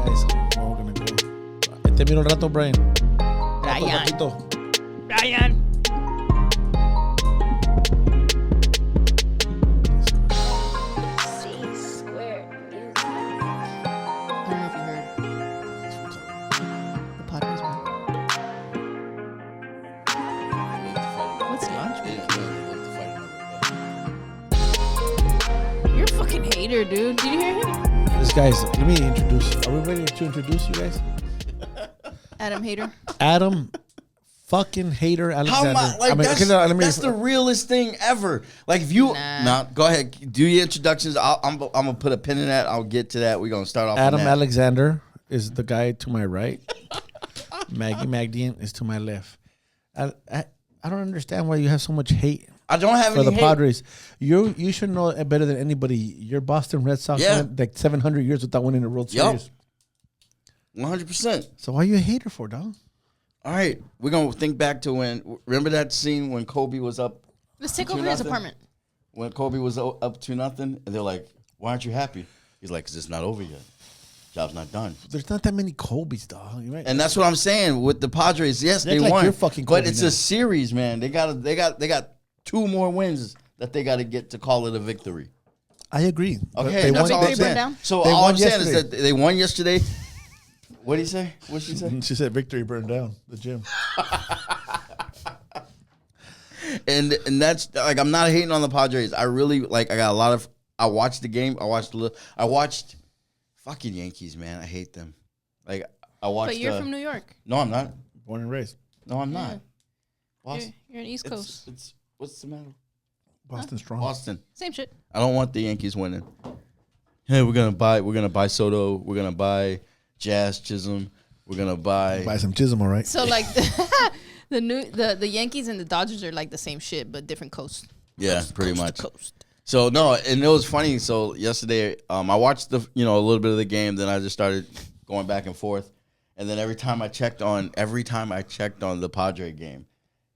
guys, where we're gonna go. Te miro un rato, Brian. Brian. Hater, dude. Did you hear him? This guy's. Let me introduce. Are we ready to introduce you guys? Adam Hater. Adam, fucking Hater Alexander. That's the realest thing ever. Like if you go ahead, do your introductions. I'm gonna put a pin in that. I'll get to that. We're gonna start off. Adam Alexander is the guy to my right. Maggie Magdian is to my left. I don't understand why you have so much hate. I don't have for any the hate. Padres. You should know it better than anybody. Your Boston Red Sox went like 700 years without winning a World Series. 100%. So why are you a hater for, dog? All right, we're gonna think back to remember that scene when Kobe was up. Let's take over his apartment. When Kobe was up 2-0, and they're like, "Why aren't you happy?" He's like, "'Cause it's not over yet. Job's not done." There's not that many Kobe's, dog. Right? And that's what I'm saying with the Padres. Yes, they like won, you're fucking Kobe but it's a series, man. They got 2 more wins that they got to get to call it a victory. I agree. Okay, that's all I'm saying. So all I'm saying is that they won yesterday. What did he say? What did she say? She said victory burned down the gym. and that's like, I'm not hating on the Padres. I really like. I watched the game. I watched fucking Yankees, man. I hate them. Like I watched. But you're from New York. No, I'm not. Born and raised. No, I'm not. Boston. You're in East Coast. What's the matter? Boston strong. Boston. Same shit. I don't want the Yankees winning. Hey, we're gonna buy Soto. We're gonna buy Jazz Chisholm. We're gonna buy some Chisholm, all right? So like the Yankees and the Dodgers are like the same shit but different coast. Yeah, pretty coast much. To coast. So no, and it was funny. So yesterday, I watched a little bit of the game. Then I just started going back and forth, and then every time I checked on the Padre game,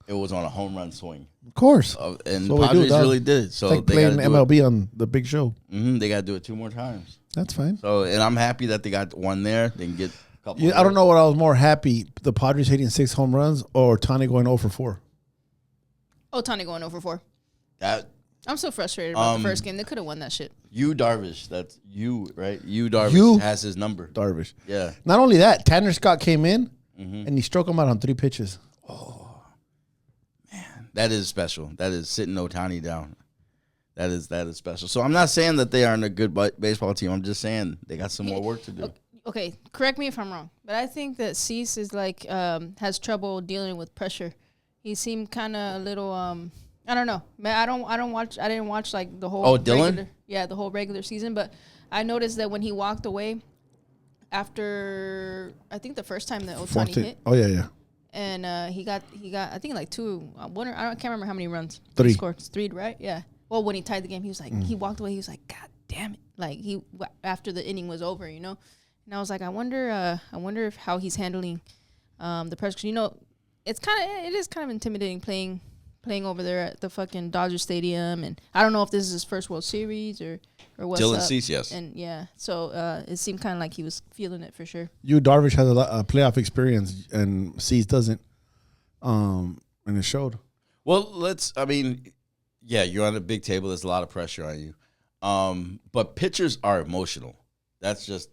it was on a home run swing. Of course. And the Padres really did it. So it's like they playing MLB on the big show. They got to do it 2 more times. That's fine. So, and I'm happy that they got one there. They can get a couple. I don't know what I was more happy, the Padres hitting 6 home runs or Tani going 0 for 4. Oh, Tani going 0 for 4. That I'm so frustrated about the first game. They could have won that shit. Darvish. That's you, right? Darvish has his number. Darvish. Yeah. Not only that, Tanner Scott came in and he struck him out on 3 pitches. Oh, man. That is special. That is sitting Ohtani down. That is special. So I'm not saying that they aren't a good baseball team. I'm just saying they got some more work to do. Okay, correct me if I'm wrong, but I think that Cease is like has trouble dealing with pressure. He seemed kind of a little I don't know. Man, I didn't watch like the whole Dylan? the whole regular season, but I noticed that when he walked away after I think the first time that Ohtani hit. Oh yeah. And he got I think like 2 I can't remember how many runs 3 he scored. 3, right? Yeah. Well, when he tied the game, he was like he walked away. He was like, God damn it! Like after the inning was over, And I was like, I wonder if how he's handling the pressure. 'Cause, it is kind of intimidating playing over there at the fucking Dodger Stadium, and I don't know if this is his first World Series or what's Dylan up. Cease, yes. And yeah, so it seemed kind of like he was feeling it for sure. Darvish has a playoff experience, and Cease doesn't, and it showed. Well, you're on a big table. There's a lot of pressure on you, but pitchers are emotional. That's just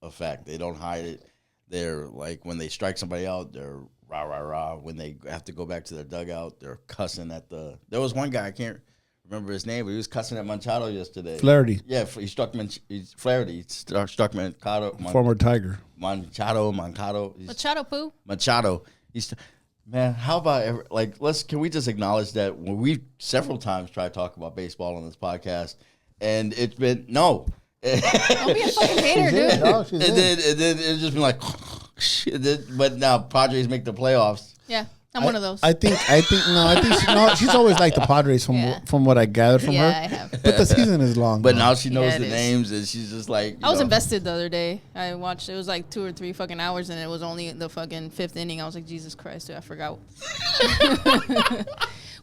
a fact. They don't hide it. They're like when they strike somebody out, they're rah rah rah. When they have to go back to their dugout, they're cussing at the. There was one guy, I can't remember his name, but he was cussing at Machado yesterday. Flaherty. Yeah, he struck Flaherty. He struck Machado. Former Tiger. Machado. Poo. Machado. Man, how about can we just acknowledge that when we several times try to talk about baseball on this podcast, and it's been no. Don't be a fucking hater, dude. And then it's just been like, shit. But now Padres make the playoffs. Yeah, I'm one of those. I think she's always liked the Padres from what I gathered from her. Yeah, I have. But the season is long. But now she knows the names, and she's just like. I was invested the other day. I watched. It was like 2 or 3 fucking hours, and it was only the fucking 5th inning. I was like, Jesus Christ, dude, I forgot.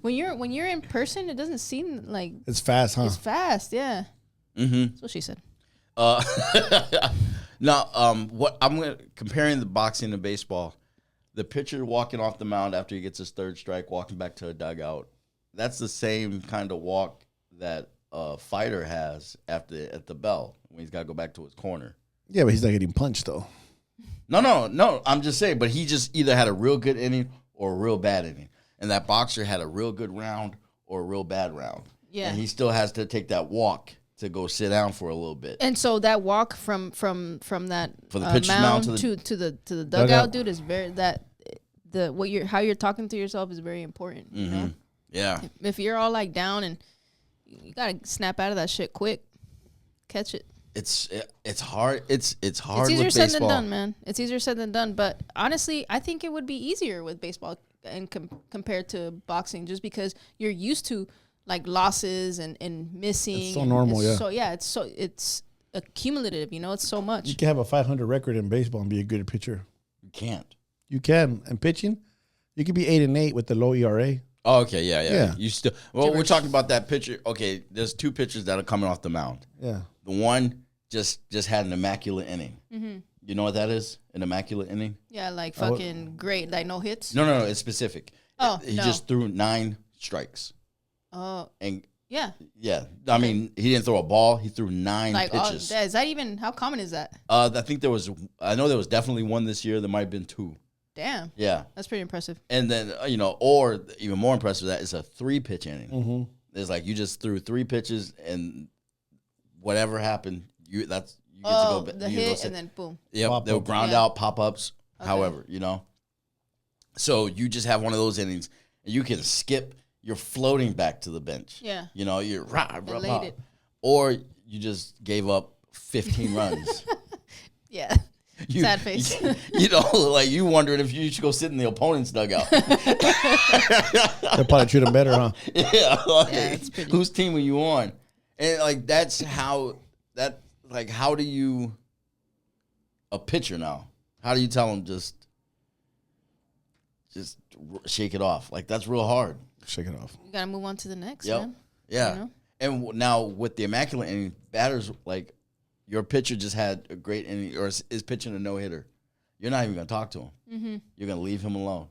When you're in person, it doesn't seem like it's fast, huh? It's fast, yeah. Mm-hmm. That's what she said. Now, what I'm comparing the boxing to baseball. The pitcher walking off the mound after he gets his third strike, walking back to a dugout. That's the same kind of walk that a fighter has at the bell when he's got to go back to his corner. Yeah, but he's not getting punched though. No. I'm just saying, but he just either had a real good inning or a real bad inning, and that boxer had a real good round or a real bad round. Yeah, and he still has to take that walk to go sit down for a little bit. And so that walk from that For the pitcher's mound mound to the dugout, dude, is very how you're talking to yourself is very important. You know? Yeah. If you're all like down and you gotta snap out of that shit quick, catch it. It's hard. It's hard. It's easier with said baseball. than done, man. It's easier said than done. But honestly, I think it would be easier with baseball and compared to boxing, just because you're used to like losses and missing. It's so normal, yeah. So yeah, it's accumulative. You know, it's so much. You can have a 500 record in baseball and be a good pitcher. You can't. You can. And pitching, you could be 8-8 with the low ERA. Oh, okay, yeah. Yeah. You still. Well, we're talking about that pitcher. Okay, there's two pitchers that are coming off the mound. Yeah. The one just had an immaculate inning. Mm-hmm. You know what that is? An immaculate inning? Yeah, like fucking great, like no hits. No. It's specific. Oh, he just threw 9 strikes. Oh, And yeah. I mean, he didn't throw a ball. He threw 9 Like, pitches. is that even how common is that? I think I know there was definitely one this year. There might have been 2. Damn. Yeah. That's pretty impressive. And then, or even more impressive, that is a 3-pitch inning. Mm-hmm. It's like you just threw 3 pitches, and whatever happened, you get to Oh, go. the hit and then boom. Yep, they'll ground out, pop-ups, however, So you just have one of those innings, and you can skip. You're floating back to the bench. Yeah. You're Elated. or you just gave up 15 runs. Yeah. Sad face. Like you wondering if you should go sit in the opponent's dugout. They'll probably treat him better, huh? Yeah. It's pretty. Whose team are you on? And like that's how how do you a pitcher now? How do you tell him just shake it off? Like that's real hard. Shake it off. You gotta move on to the next, Yep. man. Yeah. And now with the immaculate inning, batters like your pitcher just had a great inning or is pitching a no-hitter. You're not even gonna talk to him. Mm-hmm. You're gonna leave him alone.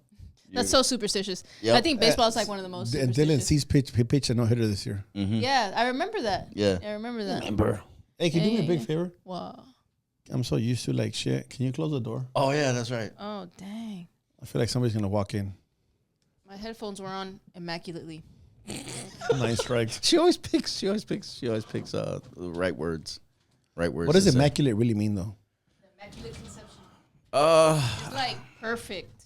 That's so superstitious. Yep. I think baseball is like one of the most And superstitious. Dylan Cease pitched a no-hitter this year. Mm-hmm. Yeah, I remember that. Yeah. I remember that. Hey, can you do me a big favor? Wow. I'm so used to like shit. Can you close the door? Oh yeah, that's right. Oh, dang. I feel like somebody's gonna walk in. My headphones were on immaculately. 9 strikes. She always picks the right words. Right words. What does to say. immaculate really mean, though? Immaculate conception. It's like perfect.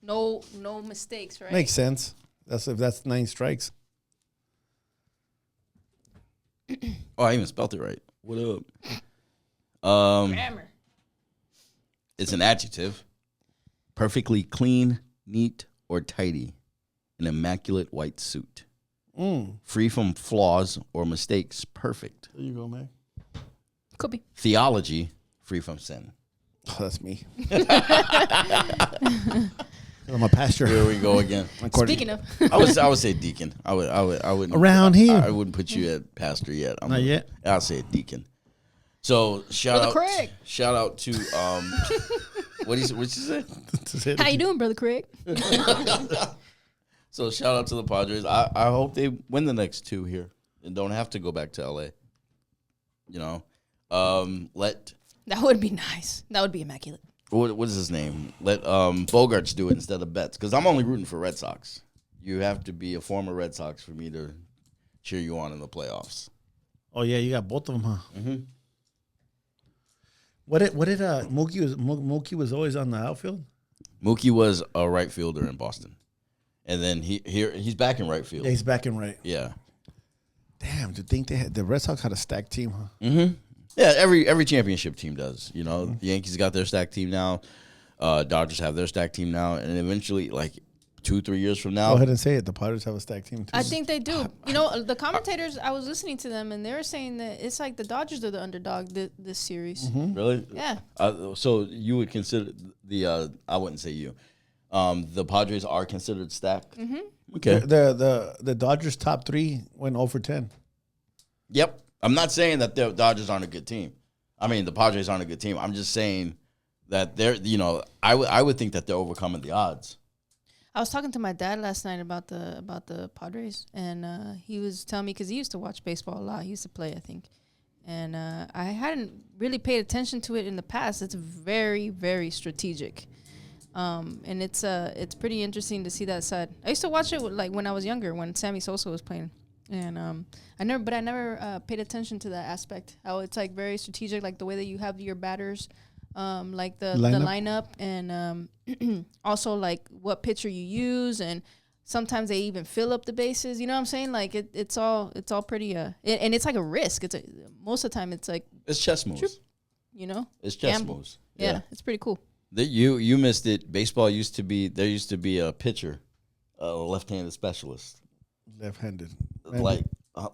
No mistakes, right? Makes sense. That's 9 strikes. Oh, I even spelled it right. What up? Grammar. It's an adjective. Perfectly clean, neat, or tidy. An immaculate white suit. Free from flaws or mistakes. Perfect. There you go, man. Could be. Theology. Free from sin. Oh, that's me. I'm a pastor. Here we go again. Speaking of. I would say deacon. I wouldn't. Around here. I wouldn't put you at pastor yet. Not yet. I'll say deacon. So shout Brother out to what did you say? How you doing, Brother Craig? So shout out to the Padres. I hope they win the next 2 here and don't have to go back to LA. That would be nice. That would be immaculate. What is his name? Let Bogarts do it instead of Betts, because I'm only rooting for Red Sox. You have to be a former Red Sox for me to cheer you on in the playoffs. Oh yeah, you got both of them, huh? Mm-hmm. What did Mookie was always on the outfield? Mookie was a right fielder in Boston, and then he's back in right field. Yeah, he's back in right. Yeah. Damn, to think the Red Sox had a stacked team, huh? Mm-hmm. Yeah, every championship team does. The Yankees got their stacked team now. Dodgers have their stacked team now, and eventually, like 2-3 years from now, Go ahead and say it. The Padres have a stacked team too. I think they do. The commentators, I was listening to them, and they were saying that it's like the Dodgers are the underdog this series. really, Yeah. So you would consider I wouldn't say you. The Padres are considered stacked. Mm-hmm. Okay. The Dodgers top 3 went 0 for 10. Yep. I'm not saying that the Dodgers aren't a good team. I mean, the Padres aren't a good team. I'm just saying that they're, I would think that they're overcoming the odds. I was talking to my dad last night about the Padres, and he was telling me, because he used to watch baseball a lot. He used to play, I think. And I hadn't really paid attention to it in the past. It's very, very strategic. And it's pretty interesting to see that side. I used to watch it like when I was younger, when Sammy Sosa was playing. And I never paid attention to that aspect. How it's like very strategic, like the way that you have your batters, like the lineup, and also like what pitcher you use, and sometimes they even fill up the bases. You know what I'm saying? Like it's all pretty and it's like a risk. Most of the time it's like it's chess moves. You know, it's chess moves. Yeah, it's pretty cool. You missed it. Baseball there used to be a pitcher, a left-handed specialist. Left-handed.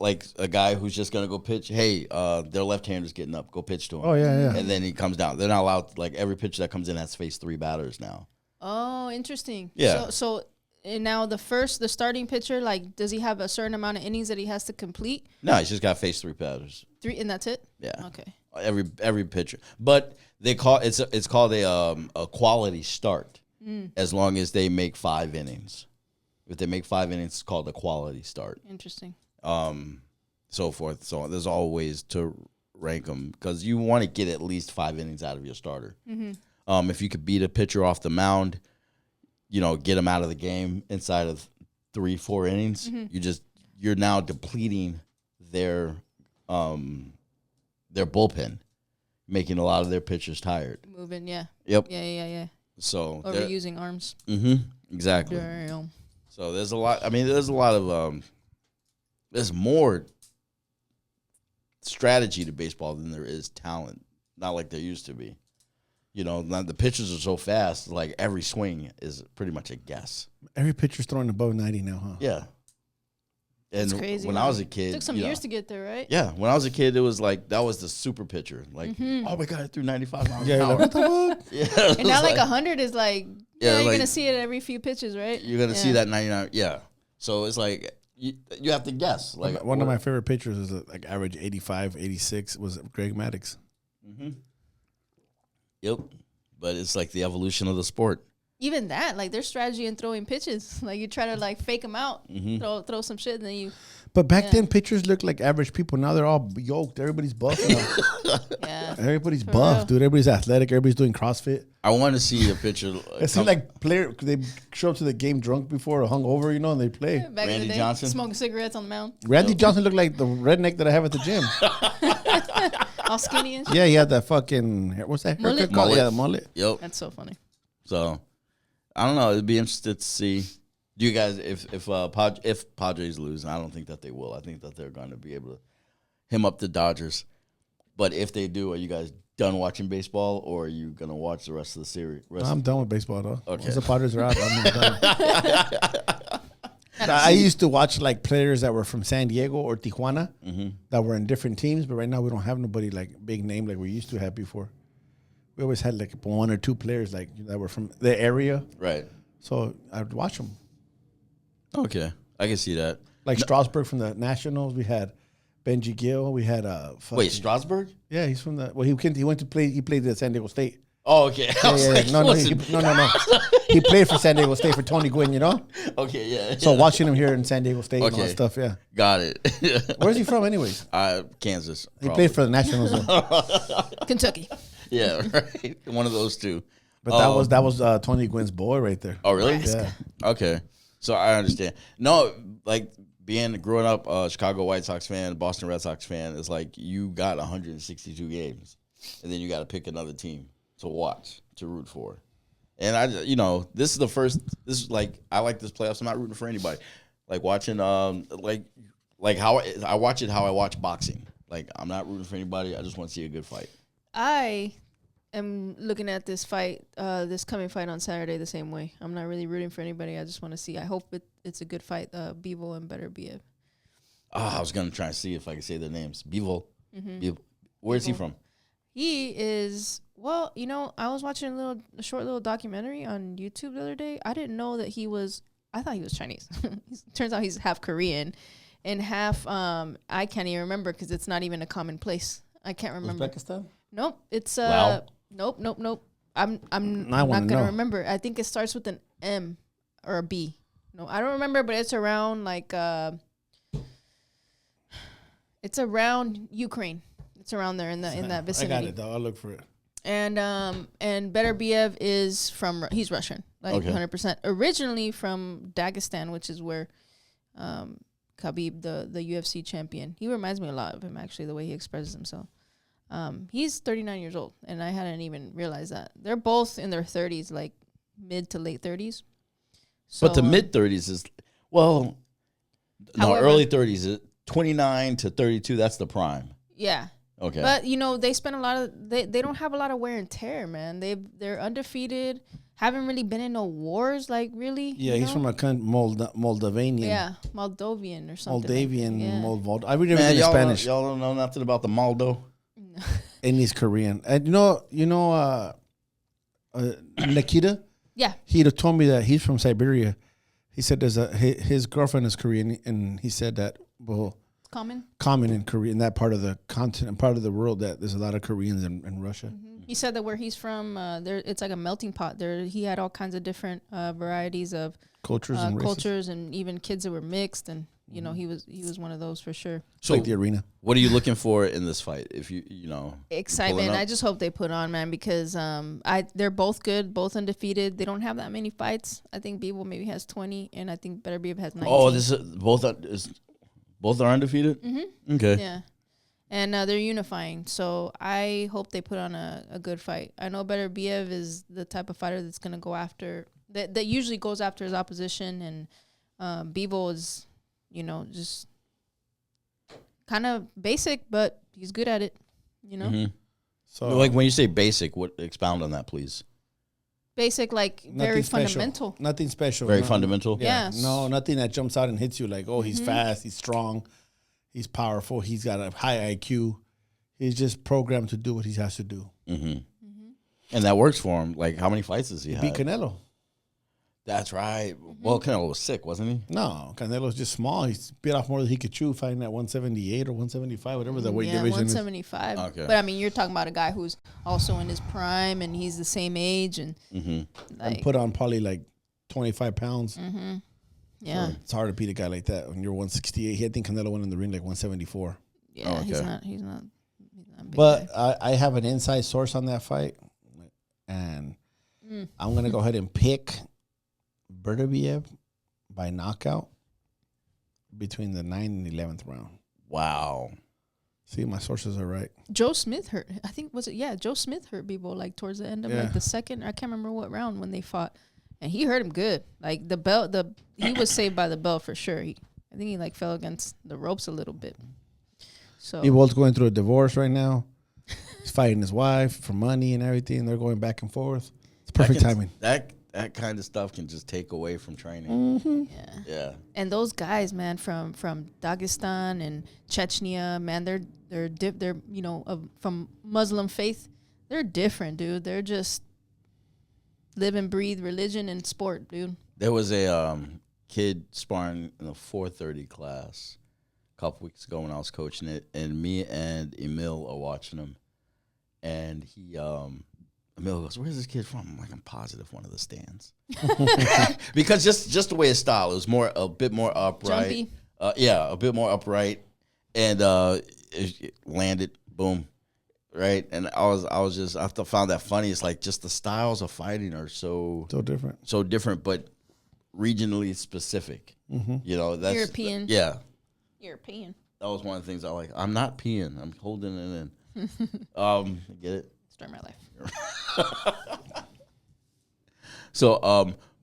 Like a guy who's just gonna go pitch. Hey, their left-hander's getting up. Go pitch to him. Oh yeah. And then he comes down. They're not allowed. Like every pitcher that comes in has to face 3 batters now. Oh, interesting. Yeah. So and now the starting pitcher, like, does he have a certain amount of innings that he has to complete? No, he's just got to face 3 batters. 3, and that's it. Yeah. Okay. Every pitcher, but they call it's called a quality start as long as they make 5 innings. If they make 5 innings, it's called a quality start. Interesting. So forth. So there's all ways to rank them because you want to get at least 5 innings out of your starter. Mm-hmm. If you could beat a pitcher off the mound, get them out of the game inside of 3-4 innings. Mm-hmm. You're now depleting their bullpen, making a lot of their pitchers tired. Moving, yeah. Yep. Yeah. So overusing arms. Mm-hmm. Exactly. Damn. So there's a lot. I mean, there's a lot of there's more strategy to baseball than there is talent. Not like there used to be. The pitchers are so fast. Like every swing is pretty much a guess. Every pitcher's throwing above 90 now, huh? Yeah. And that's crazy. When I was a kid, it took some years to get there, right? Yeah. When I was a kid, it was like that was the super pitcher. Like, oh my god, it threw 95 miles an hour. What the fuck? Yeah. And now like 100 is like, you're like, gonna see it every few pitches, right? You're gonna see that 99. Yeah. So it's like you have to guess. Like one of my favorite pitchers is like average 85, 86 was Greg Maddux. Mm-hmm. Yep. But it's like the evolution of the sport. Even that, like their strategy in throwing pitches, like you try to like fake them out, throw some shit, and then you. But back then, pitchers looked like average people. Now they're all yoked. Everybody's buff now. Yeah. Everybody's buff, dude. Everybody's athletic. Everybody's doing CrossFit. I want to see a picture. It seems like they show up to the game drunk before or hungover, and they play. Yeah, back Randy in the day, Johnson smoking cigarettes on the mound. Randy Johnson looked like the redneck that I have at the gym. All skinny and shit. Yeah, he had that fucking what's that? Mullet? Mullet. Yeah, the mullet. Yep. That's so funny. So, I don't know. It'd be interesting to see. Do you guys, if Padres lose, and I don't think that they will. I think that they're going to be able to hem up the Dodgers. But if they do, are you guys done watching baseball, or are you going to watch the rest of the series? I'm done with baseball, though. Okay. Once the Padres are out, I'm done. I used to watch like players that were from San Diego or Tijuana that were in different teams, but right now we don't have nobody like big name like we used to have before. We always had like 1 or 2 players like that were from the area. Right. So I'd watch them. Okay. I can see that. Like Strasburg from the Nationals. We had Benji Gill. We had Wait, Strasburg? Yeah, he's from the. Well, he went to play. He played at San Diego State. Oh, okay. No. He played for San Diego State for Tony Gwynn. Okay, yeah. So watching him here in San Diego State and all that stuff, yeah. Got it. Where's he from, anyways? Kansas. He played for the Nationals. Kentucky. Yeah, right. One of those two. But that was Tony Gwynn's boy right there. Oh, really? Yeah. Okay. So I understand. No, like growing up Chicago White Sox fan, Boston Red Sox fan, it's like you got 162 games, and then you got to pick another team to watch, to root for. And this is the first. This is like I like this playoffs. I'm not rooting for anybody. Like watching like how I watch it, how I watch boxing. Like I'm not rooting for anybody. I just want to see a good fight. I am looking at this fight, this coming fight on Saturday the same way. I'm not really rooting for anybody. I just want to see. I hope it's a good fight. Bivol and Beterbiev. I was gonna try and see if I could say their names. Bivol. Bivol. Where's he from? He is I was watching a short little documentary on YouTube the other day. I didn't know that he was. I thought he was Chinese. Turns out he's half Korean, and half I can't even remember because it's not even a common place. I can't remember. Uzbekistan? Nope. It's Wow. Nope. I'm I wanna not gonna know. remember. I think it starts with an M or a B. No, I don't remember, but it's around it's around Ukraine. It's around there in that vicinity. I got it though. I'll look for it. And Beterbiev he's Russian, like Okay. 100%. Originally from Dagestan, which is where Khabib, the UFC champion, he reminds me a lot of him, actually, the way he expresses himself. He's 39 years old, and I hadn't even realized that. They're both in their 30s, like mid to late 30s. So, But the mid 30s is, However- early 30s is 29 to 32. That's the prime. Yeah. Okay. But they spend a lot of they don't have a lot of wear and tear, man. They're undefeated, haven't really been in no wars, like really. Yeah, he's from a Moldavian. Yeah, Moldovan or something. Moldavian, Yeah. Moldova. I read everything Man, in y'all, Spanish. y'all don't know nothing about the Maldo? And he's Korean. And Nikita? Yeah. He told me that he's from Siberia. He said his girlfriend is Korean, and he said that, well, common in Korea, in that part of the continent, part of the world, that there's a lot of Koreans in Russia. Mm-hmm. He said that where he's from, it's like a melting pot. There, he had all kinds of different varieties of Cultures and even kids that were mixed, and he was one of those for sure. So, like the arena. What are you looking for in this fight? If Excitement. I just hope they put on, man, because they're both good, both undefeated. They don't have that many fights. I think Bivol maybe has 20, and I think Beterbiev has 19. Oh, both are undefeated? Mm-hmm. Okay. Yeah. And they're unifying. So I hope they put on a good fight. I know Beterbiev is the type of fighter that's going to go after, that usually goes after his opposition. And Bivol is, just kind of basic, but he's good at it, Mm-hmm. So, like when you say basic, expound on that, please. Basic, like very fundamental. Nothing special. Very fundamental? Yeah. No, nothing that jumps out and hits you like, oh, he's fast, he's strong, he's powerful, he's got a high IQ. He's just programmed to do what he has to do. Mm-hmm. Mm-hmm. And that works for him. Like, how many fights does he have? Beat Canelo. That's right. Well, Canelo was sick, wasn't he? No, Canelo's just small. He's bit off more than he could chew, fighting at 178 or 175, whatever the weight division 175. is. Okay. But, I mean, you're talking about a guy who's also in his prime, and he's the same age. And, and put on probably like 25 pounds. Mm-hmm. Yeah. So it's hard to beat a guy like that when you're 168. I think Canelo went in the ring like 174. Yeah, okay. he's not big. But guy. I have an inside source on that fight, and I'm going to go ahead and pick Beterbiev by knockout between the 9th and 11th round. Wow. See, my sources are right. Joe Smith hurt. I think, Joe Smith hurt Bivol like towards the end of like the second. I can't remember what round when they fought, and he hurt him good. Like the belt, he was saved by the belt for sure. I think he like fell against the ropes a little bit. So Bivol's going through a divorce right now. He's fighting his wife for money and everything. They're going back and forth. It's perfect timing. That kind of stuff can just take away from training. Yeah. And those guys, man, from Dagestan and Chechnya, man, they're from Muslim faith. They're different, dude. They're just live and breathe religion and sport, dude. There was a kid sparring in the 430 class a couple weeks ago when I was coaching it, and me and Emil are watching him, and Emil goes, "Where's this kid from?" I'm like, "I'm positive one of the stands," because just the way his style, it was a bit more upright. Jumpy. A bit more upright, and it landed, boom, right. And I found that funny. It's like just the styles of fighting are so different, but regionally specific. Mm-hmm. That's European. European. That was one of the things I like. I'm not peeing. I'm holding it in. Get it? Start my life. So,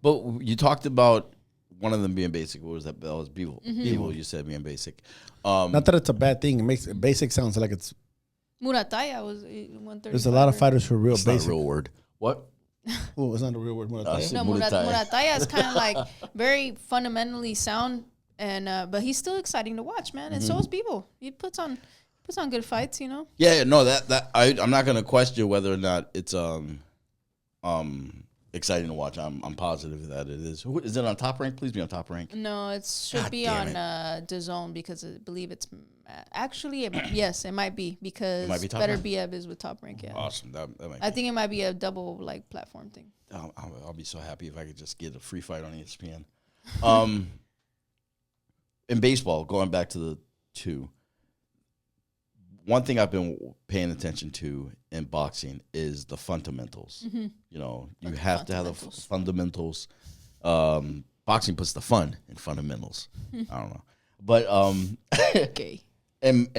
but you talked about one of them being basic. What was that? That was Bivol. Bivol, you said being basic. Not that it's a bad thing. It makes basic sounds like it's. Murataya was 130. There's a lot of fighters who are real It's basic. not a real word. What? Oh, it's not a real word. Murataya. No, Murataya is kind of like very fundamentally sound, and but he's still exciting to watch, man. And so is Bivol. He puts on good fights, Yeah, no, that I'm not gonna question whether or not it's exciting to watch. I'm positive that it is. Is it on Top Rank? Please be on Top Rank. No, it should be on DAZN because I believe it's actually yes, it might be because Beterbiev is with Top Rank. Yeah, awesome. That might I think it might be a double like platform thing. I'll be so happy if I could just get a free fight on ESPN. In baseball, going back to the two, one thing I've been paying attention to in boxing is the fundamentals. Mm-hmm. You know, you have to have the fundamentals. Boxing puts the fun in fundamentals. I don't know, but okay. And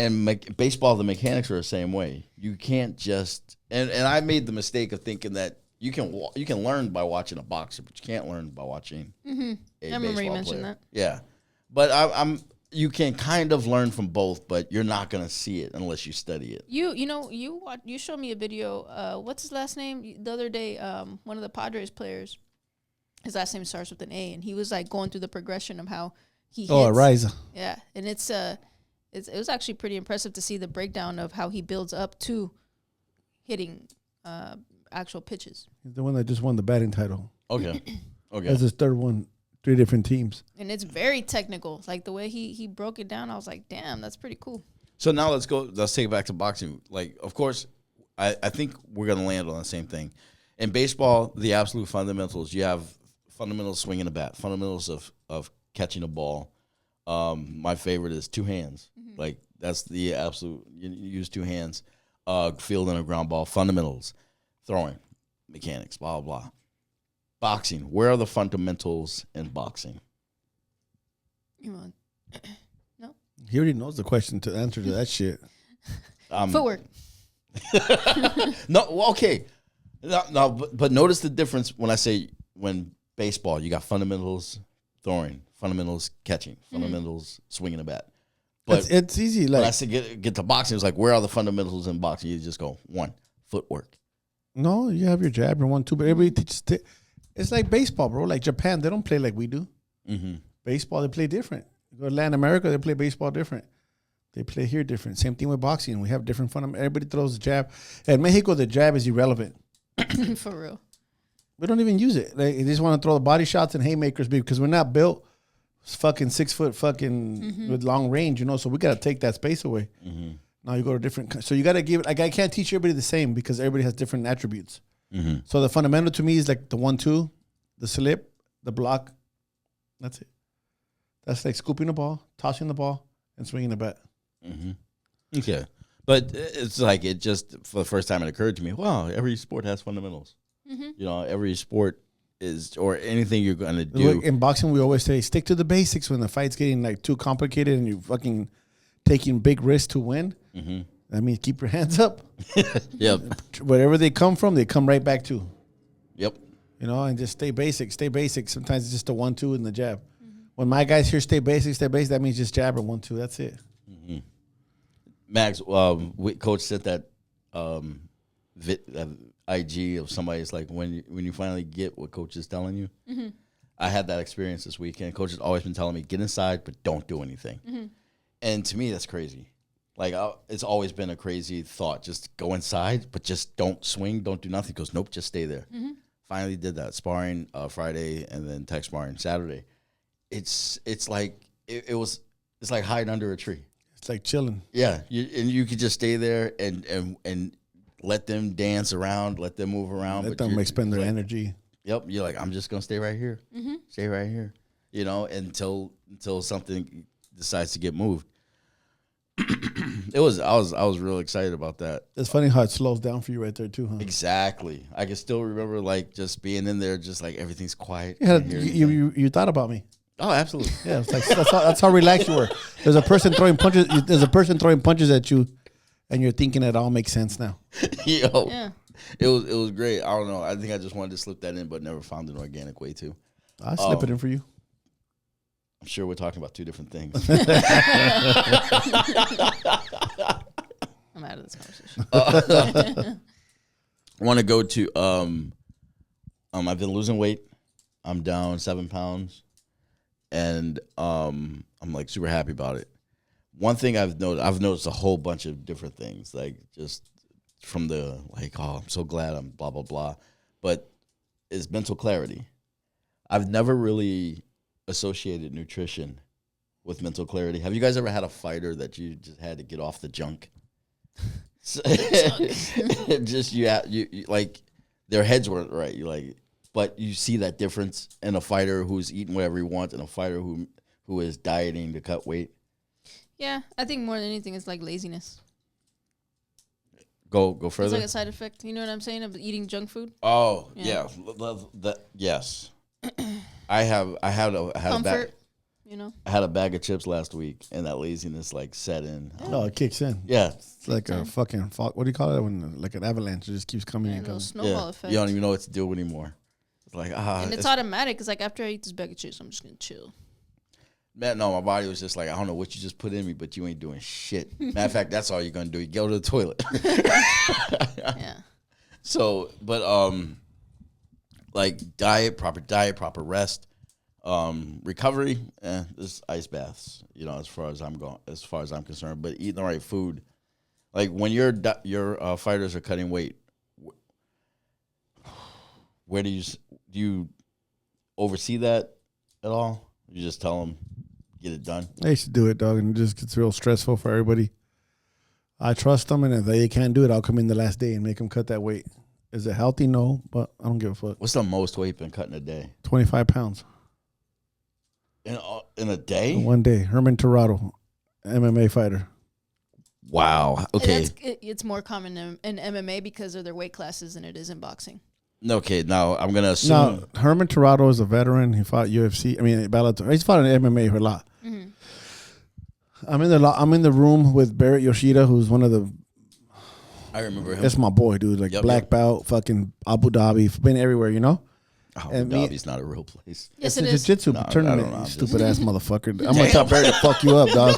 baseball, the mechanics are the same way. You can't just and I made the mistake of thinking that you can learn by watching a boxer, but you can't learn by watching. Mm-hmm. I remember you mentioned that. Yeah, but you can kind of learn from both, but you're not gonna see it unless you study it. You showed me a video. What's his last name? The other day, one of the Padres players, his last name starts with an A, and he was like going through the progression of how he hits. Ariza. Yeah, and it was actually pretty impressive to see the breakdown of how he builds up to hitting actual pitches. He's the one that just won the batting title. Okay. That's his third one. 3 different teams. And it's very technical. Like the way he broke it down, I was like, damn, that's pretty cool. So now let's take it back to boxing. Like, of course, I think we're going to land on the same thing. In baseball, the absolute fundamentals, you have fundamentals swinging a bat, fundamentals of catching a ball. My favorite is 2 hands. Mm-hmm. Like, that's the absolute, you use 2 hands, fielding a ground ball, fundamentals, throwing, mechanics, blah, blah, blah. Boxing. Where are the fundamentals in boxing? No. He already knows the question to answer to that shit. Footwork. No, okay. No, but notice the difference when baseball, you got fundamentals throwing, fundamentals catching, fundamentals swinging a bat. But it's easy. Like when I say get to boxing, it's like, where are the fundamentals in boxing? You just go, 1, footwork. No, you have your jab and 1, 2, but everybody teaches. It's like baseball, bro. Like Japan, they don't play like we do. Mm-hmm. Baseball, they play different. You go to Latin America, they play baseball different. They play here different. Same thing with boxing. We have different fundamentals. Everybody throws the jab. In Mexico, the jab is irrelevant. For real. We don't even use it. They just want to throw the body shots and haymakers because we're not built fucking 6 foot fucking with long range, you know. So we got to take that space away. Mm-hmm. Now you go to different. So you got to give it. Like I can't teach everybody the same because everybody has different attributes. Mm-hmm. So the fundamental to me is like the 1-2, the slip, the block. That's it. That's like scooping the ball, tossing the ball, and swinging the bat. Mm-hmm. Okay. But it's like it just, for the first time it occurred to me, wow, every sport has fundamentals. Mm-hmm. You know, every sport is, or anything you're going to do. In boxing, we always say, stick to the basics when the fight's getting like too complicated and you're fucking taking big risks to win. Mm-hmm. I mean, keep your hands up. Yep. Wherever they come from, they come right back to. Yep. You know, and just stay basic. Stay basic. Sometimes it's just a 1-2 and the jab. Mm-hmm. When my guys here stay basic, that means just jab or 1-2. That's it. Mm-hmm. Max, Coach sent that IG of somebody's like, when you finally get what Coach is telling you. Mm-hmm. I had that experience this weekend. Coach has always been telling me, get inside, but don't do anything. Mm-hmm. And to me, that's crazy. Like, it's always been a crazy thought. Just go inside, but just don't swing, don't do nothing. He goes, nope, just stay there. Mm-hmm. Finally did that. Sparring Friday and then tech sparring Saturday. It's like it's like hiding under a tree. It's like chilling. Yeah, you could just stay there and let them dance around, let them move around. Let them expend their energy. Yep, you're like, I'm just gonna stay right here. Mm-hmm. Stay right here. You know, until something decides to get moved. I was real excited about that. It's funny how it slows down for you right there too, huh? Exactly. I can still remember like just being in there, just like everything's quiet. Yeah, you thought about me. Oh, absolutely. Yeah, it's like that's how relaxed you were. There's a person throwing punches. There's a person throwing punches at you, and you're thinking it all makes sense now. Yo, yeah. It was great. I don't know. I think I just wanted to slip that in, but never found an organic way to. I'll slip it in for you. I'm sure we're talking about 2 different things. I'm out of this conversation. I want to go to I've been losing weight. I'm down 7 pounds, and I'm like super happy about it. One thing I've noticed a whole bunch of different things, like just from the like, oh, I'm so glad I'm blah blah blah, but is mental clarity. I've never really associated nutrition with mental clarity. Have you guys ever had a fighter that you just had to get off the junk? Just you like their heads weren't right. You like, but you see that difference in a fighter who's eating whatever he wants and a fighter who is dieting to cut weight. Yeah, I think more than anything, it's like laziness. Go further. It's like a side effect. You know what I'm saying of eating junk food? Oh yeah, yes. I had a Comfort. bag. You know, I had a bag of chips last week, and that laziness like set in. Oh, it kicks in. Yeah, It's like a fucking what do you call it when like an avalanche? It just keeps coming yeah, and little coming. snowball effect. You don't even know what to do anymore. It's like and it's automatic. It's like after I eat this bag of chips, I'm just gonna chill. Man, no, my body was just like, I don't know what you just put in me, but you ain't doing shit. Matter of fact, that's all you're gonna do. You go to the toilet. Yeah. So, but like proper rest, recovery, this ice baths. You know, as far as I'm concerned. But eating the right food, like when your fighters are cutting weight, where do you oversee that at all? You just tell them get it done. I used to do it, dog, and it just gets real stressful for everybody. I trust them, and if they can't do it, I'll come in the last day and make them cut that weight. Is it healthy? No, but I don't give a fuck. What's the most weight been cut in a day? 25 pounds. In a day? In one day. Herman Tirado, MMA fighter. Wow. Okay. It's more common in MMA because of their weight classes than it is in boxing. Okay, now I'm going to assume. No, Herman Tirado is a veteran. He fought UFC. I mean, Bellator. He's fought in MMA for a lot. Mm-hmm. I'm in the room with Barrett Yoshida, who's one of the. I remember him. That's my boy, dude. Like black belt, fucking Abu Dhabi, been everywhere, you know. Abu Dhabi's not a real place. Yes, it's it a is. jiu-jitsu No, tournament. I don't know. Stupid ass motherfucker. I'm gonna tell Barrett to fuck you up, dog.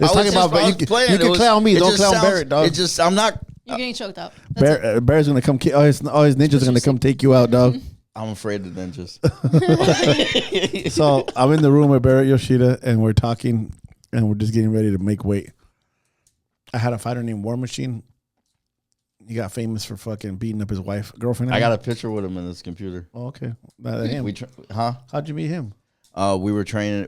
It's talking about, but you can clown me. Don't clown Barrett, dog. I'm not. You're getting choked out. Barrett's gonna come. All his ninjas are gonna come take you out, dog. I'm afraid of ninjas. So I'm in the room with Barrett Yoshida, and we're talking, and we're just getting ready to make weight. I had a fighter named War Machine. He got famous for fucking beating up his girlfriend. I got a picture with him in his computer. Oh, okay. Him. How'd you meet him? We were training.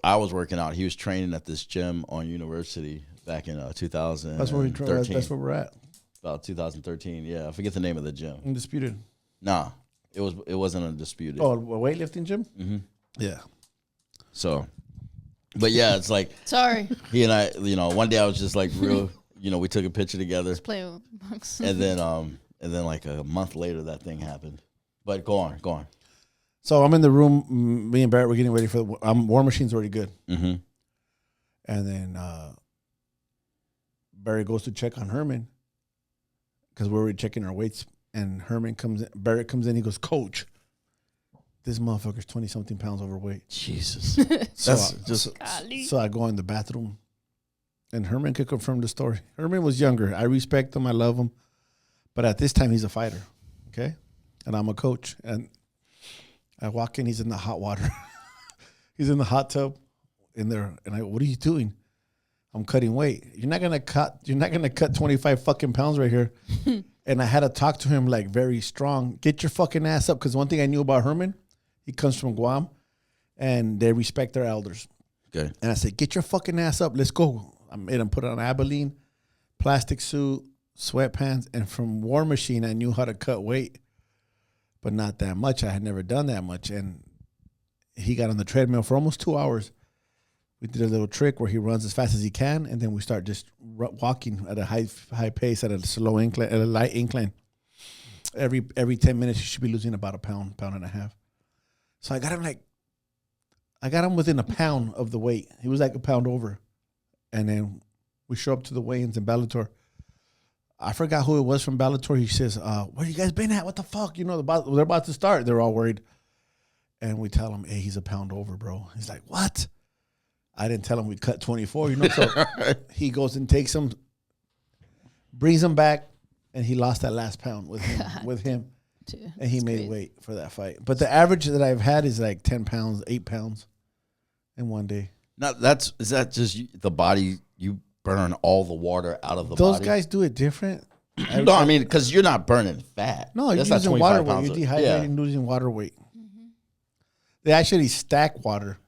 I was working out. He was training at this gym on University back in 2013. That's where we're at. About 2013. Yeah, I forget the name of the gym. Undisputed. Nah, it wasn't Undisputed. Oh, a weightlifting gym. Mm-hmm. Yeah. So, but yeah, it's like Sorry. he and I. You know, one day I was just like real. You know, we took a picture together. Just playing with bugs. And then like a month later, that thing happened. But go on. So I'm in the room. Me and Barrett were getting ready for War Machine's already good. Mm-hmm. And then Barrett goes to check on Herman because we're already checking our weights. And Barrett comes in. He goes, "Coach, this motherfucker's 20-something pounds overweight." Jesus. So I go in the bathroom. And Herman could confirm the story. Herman was younger. I respect him. I love him. But at this time, he's a fighter. Okay? And I'm a coach. And I walk in. He's in the hot water. He's in the hot tub in there. And what are you doing? I'm cutting weight. You're not gonna cut 25 fucking pounds right here. And I had to talk to him like very strong. Get your fucking ass up. Because one thing I knew about Herman, he comes from Guam. And they respect their elders. Okay. And I said, get your fucking ass up. Let's go. I made him put on Abilene, plastic suit, sweatpants, and from War Machine, I knew how to cut weight, but not that much. I had never done that much, and he got on the treadmill for almost 2 hours. We did a little trick where he runs as fast as he can, and then we start just walking at a high pace, at a slow incline, at a light incline. Every 10 minutes, he should be losing about a pound and a half. So I got him within a pound of the weight. He was like a pound over. And then we show up to the weigh-ins in Bellator. I forgot who it was from Bellator. He says, where you guys been at? What the fuck? You know, they're about to start. They're all worried. And we tell him, hey, he's a pound over, bro. He's like, what? I didn't tell him we cut 24, you know. So he goes and takes him, brings him back, and he lost that last pound with him. Dude, and he made weight for that fight. But the average that I've had is like 10 pounds, 8 pounds in one day. Now, is that just the body? You burn all the water out of the body? Those guys do it different. No, I mean, because you're not burning fat. No, you're using water weight. You're dehydrating, losing water weight. Mm-hmm. They actually stack water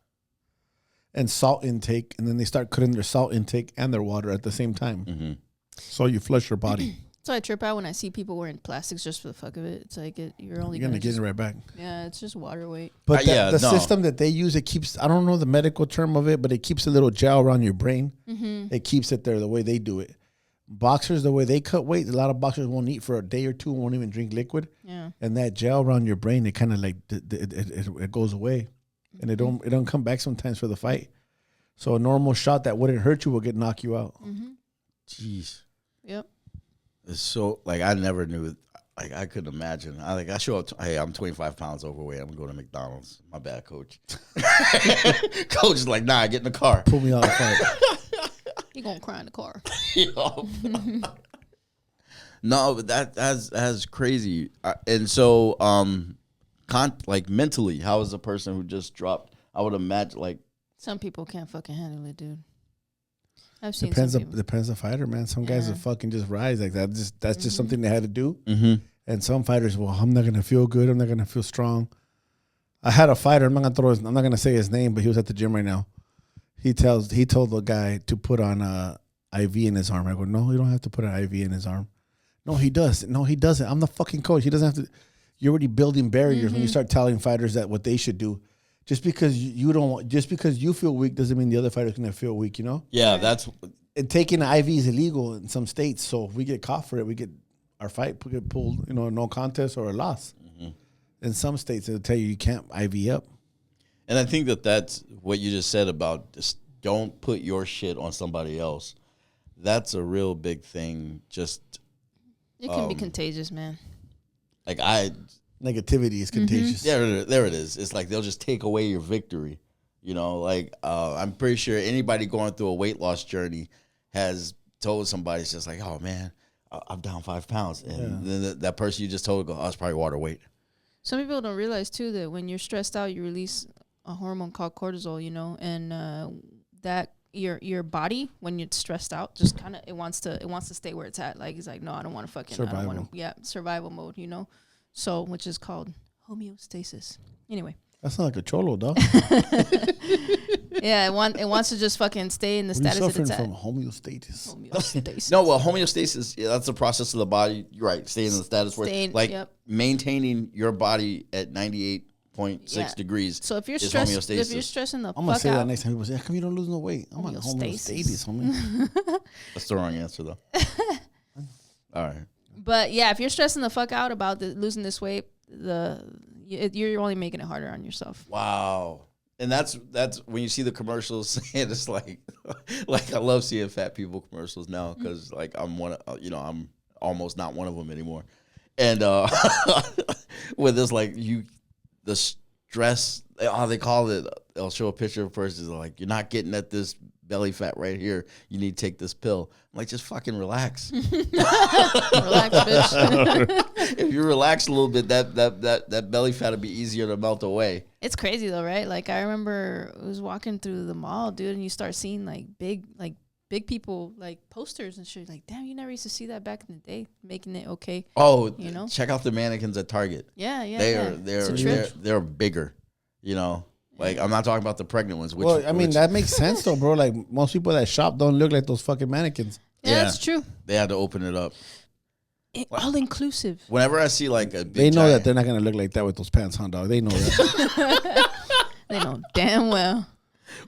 and salt intake, and then they start cutting their salt intake and their water at the same time. Mm-hmm. So you flush your body. So I trip out when I see people wearing plastics just for the fuck of it. It's like you're gonna get it right back. Yeah, it's just water weight. But the system that they use, it keeps, I don't know the medical term of it, but it keeps a little gel around your brain. Mm-hmm. It keeps it there the way they do it. Boxers, the way they cut weight, a lot of boxers won't eat for a day or two, won't even drink liquid. Yeah. And that gel around your brain, it kind of like it goes away, and it don't come back sometimes for the fight. So a normal shot that wouldn't hurt you will knock you out. Mm-hmm. Jeez. Yep. It's so like I never knew. Like I couldn't imagine. I show up. Hey, I'm 25 pounds overweight. I'm going to McDonald's. My bad, coach. Coach is like, nah, get in the car. Pull me out of the fight. You gonna cry in the car? No, but that's crazy. And so, like mentally, how is a person who just dropped? I would imagine like some people can't fucking handle it, dude. I've seen depends the fighter, man. Some guys will fucking just rise like that. That's just something they had to do. Mm-hmm. And some fighters, well, I'm not gonna feel good. I'm not gonna feel strong. I had a fighter. I'm not gonna say his name, but he was at the gym right now. He told the guy to put on a IV in his arm. I go, no, you don't have to put an IV in his arm. No, he does. No, he doesn't. I'm the fucking coach. He doesn't have to. You're already building barriers when you start telling fighters that what they should do. Just because you feel weak doesn't mean the other fighter's gonna feel weak. You know? Yeah, that's. And taking an IV is illegal in some states. So if we get caught for it, we get our fight get pulled. You know, no contest or a loss. Mm-hmm. In some states, they'll tell you can't IV up. And I think that's what you just said about just don't put your shit on somebody else. That's a real big thing. Just it can be contagious, man. Like negativity is contagious. Yeah, there it is. It's like they'll just take away your victory. You know, like I'm pretty sure anybody going through a weight loss journey has told somebody, it's just like, oh man, I'm down 5 pounds, and then that person you just told, go, oh, it's probably water weight. Some people don't realize too that when you're stressed out, you release a hormone called cortisol, you know, and that your body when you're stressed out just kind of it wants to stay where it's at. Like it's like, no, I don't want to fucking survival mode, you know. So which is called homeostasis. Anyway, that's not like a cholo, dog. Yeah, it wants to just fucking stay in the status that it's at. From homeostasis. No, well, homeostasis, that's the process of the body. You're right, staying in the status where maintaining your body at 98.6 degrees. So if you're stressed, if you're stressing the fuck out, I'm gonna say that next time. People say, "How come you don't lose no weight?" I'm on homeostasis, homie. That's the wrong answer, though. All right. But yeah, if you're stressing the fuck out about losing this weight, you're only making it harder on yourself. Wow. And that's when you see the commercials, and it's like I love seeing fat people commercials now because like I'm I'm almost not one of them anymore. And with this like the stress, they call it. They'll show a picture of a person like you're not getting at this belly fat right here. You need to take this pill. I'm like, just fucking relax. Relax, bitch. If you relax a little bit, that belly fat will be easier to melt away. It's crazy though, right? Like I remember I was walking through the mall, dude, and you start seeing like big people like posters and shit. Like, damn, you never used to see that back in the day, making it okay. Oh, you know, check out the mannequins at Target. Yeah, they're bigger. You know. Like, I'm not talking about the pregnant ones. That makes sense, though, bro. Like, most people that shop don't look like those fucking mannequins. Yeah, that's true. They had to open it up. All inclusive. Whenever I see, like, a big They know that they're not going to look like that with those pants on, dog. They know that. They know damn well.